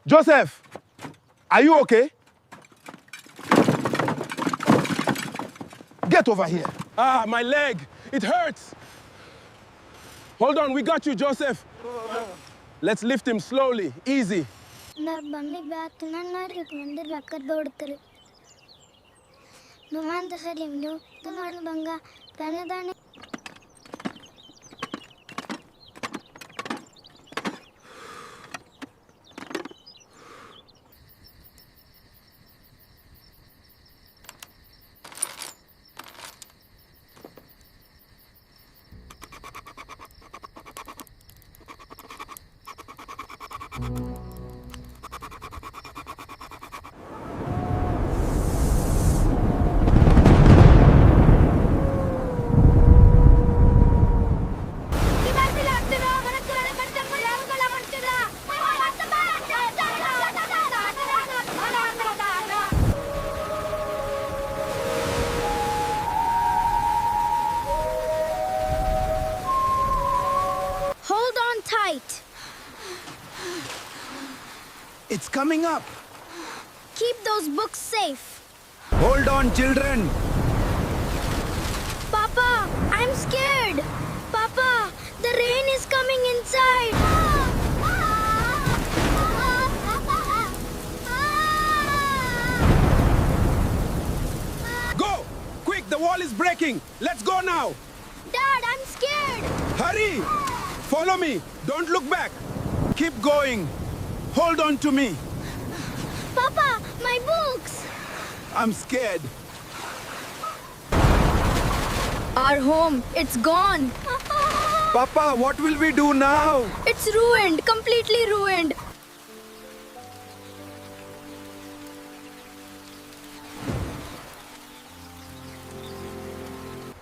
Joseph, are you okay? Get over here. My leg. It hurts. Hold on, we got you, Joseph. Let's lift him slowly, easy. Hold on tight. It's coming up. Keep those books safe. Hold on, children. Papa, I'm scared. Papa, the rain is coming inside. Go! Quick, the wall is breaking. Let's go now. Dad, I'm scared. Hurry! Follow me. Don't look back. Keep going. Hold on to me. Papa, my books. I'm scared. Our home, it's gone. Papa, what will we do now? It's ruined, completely ruined.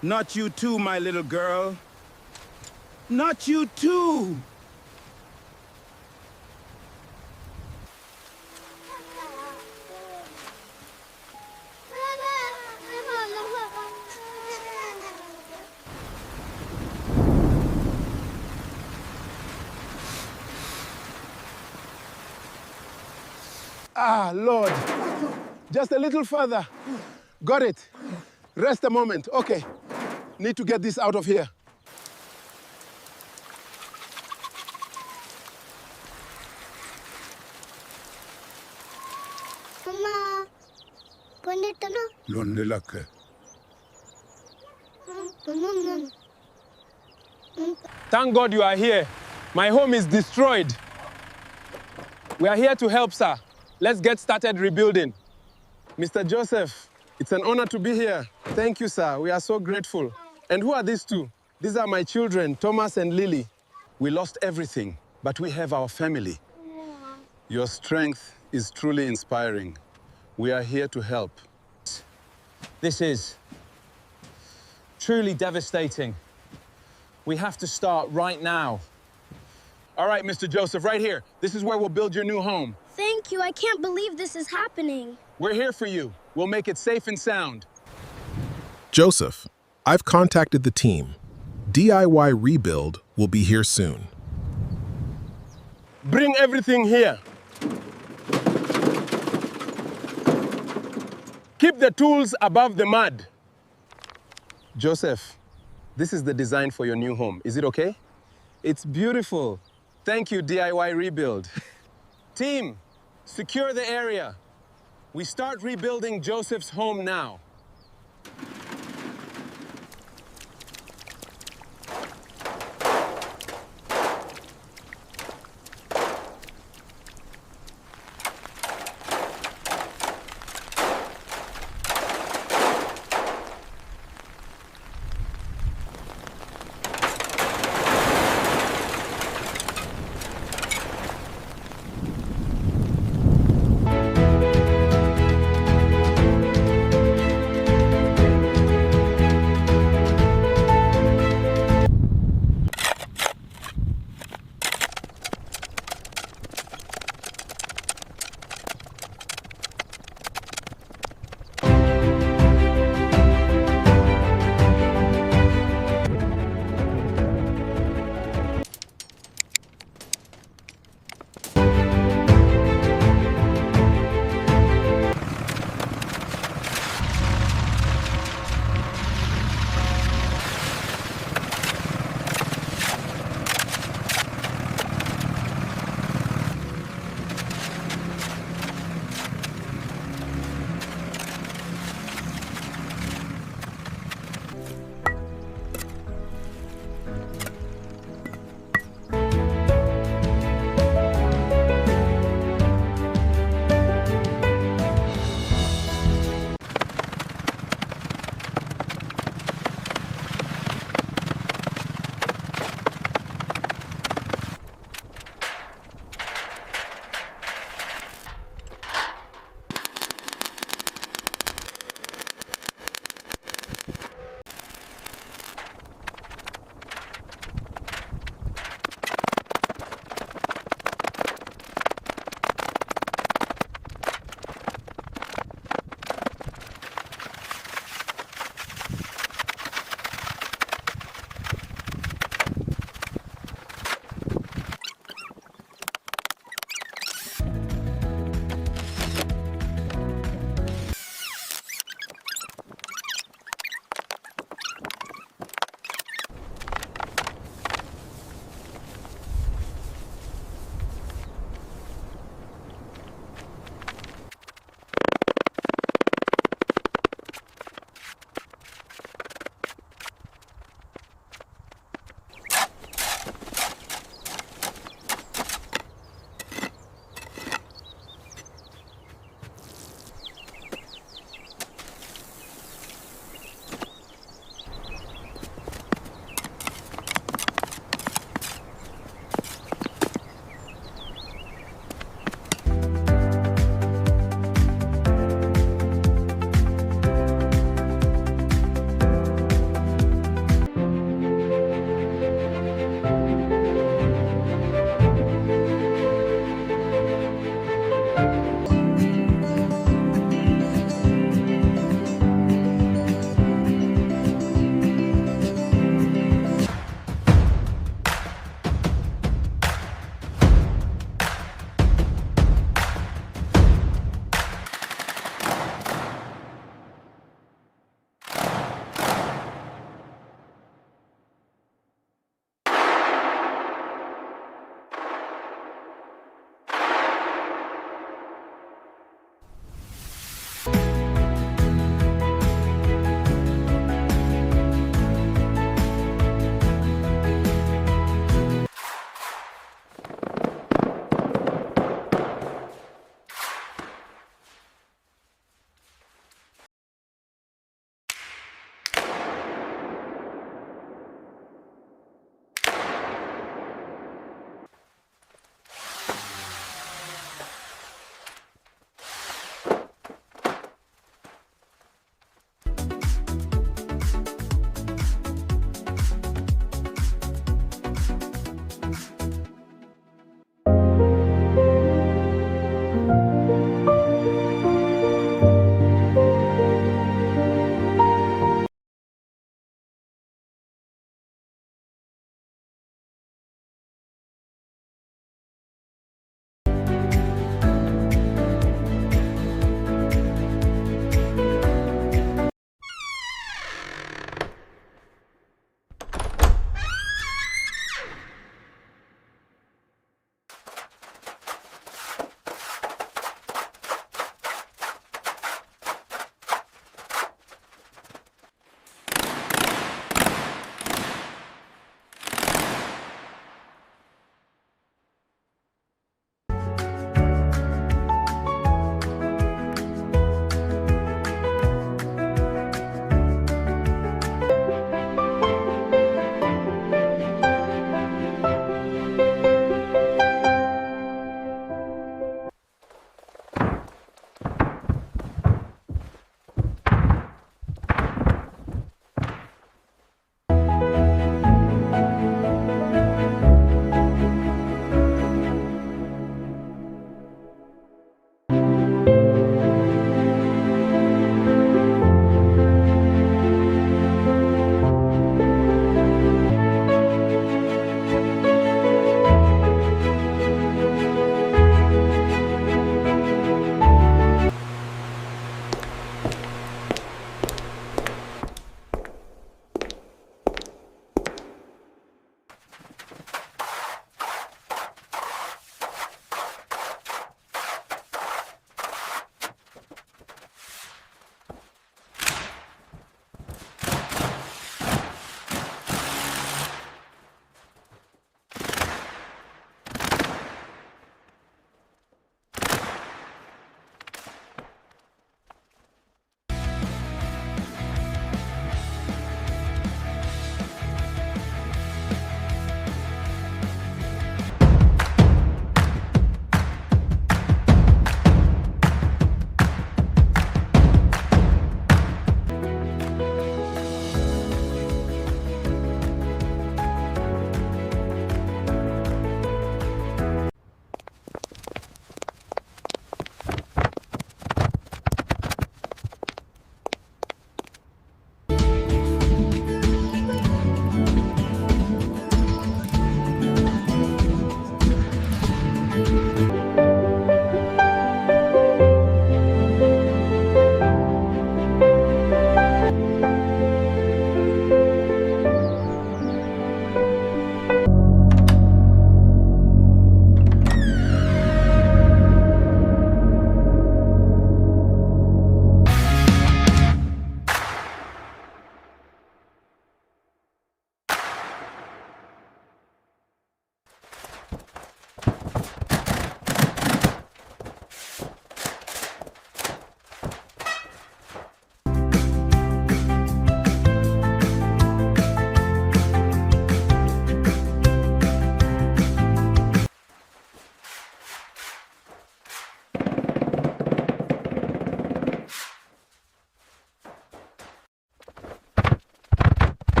Not you too, my little girl. Not you too. Lord. Just a little further. Got it. Rest a moment. Okay. Need to get this out of here. Mama, Londelake. Thank God you are here. My home is destroyed. We are here to help, sir. Let's get started rebuilding. Mr. Joseph, it's an honor to be here. Thank you, sir. We are so grateful. And who are these two? These are my children, Thomas and Lily. We lost everything, but we have our family. Your strength is truly inspiring. We are here to help. This is truly devastating. We have to start right now. All right, Mr. Joseph, right here. This is where we'll build your new home. Thank you. I can't believe this is happening. We're here for you. We'll make it safe and sound. Joseph, I've contacted the team. DIY Rebuild will be here soon. Bring everything here. Keep the tools above the mud. Joseph, this is the design for your new home. Is it okay? It's beautiful. Thank you, DIY Rebuild. Team, secure the area. We start rebuilding Joseph's home now.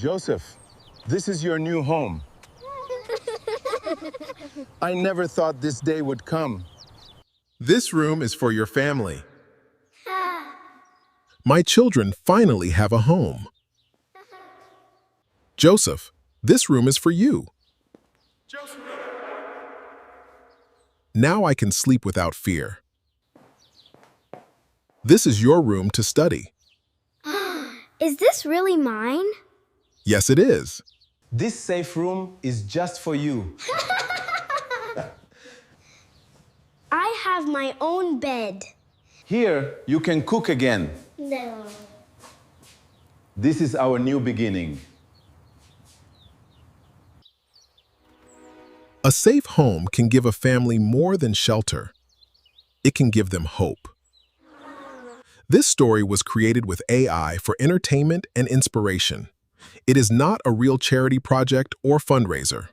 Joseph, this is your new home. I never thought this day would come. This room is for your family. My children finally have a home. Joseph, this room is for you. Now I can sleep without fear. This is your room to study. Is this really mine? Yes, it is. This safe room is just for you. I have my own bed. Here, you can cook again. No. This is our new beginning. A safe home can give a family more than shelter. It can give them hope. This story was created with AI for entertainment and inspiration. It is not a real charity project or fundraiser.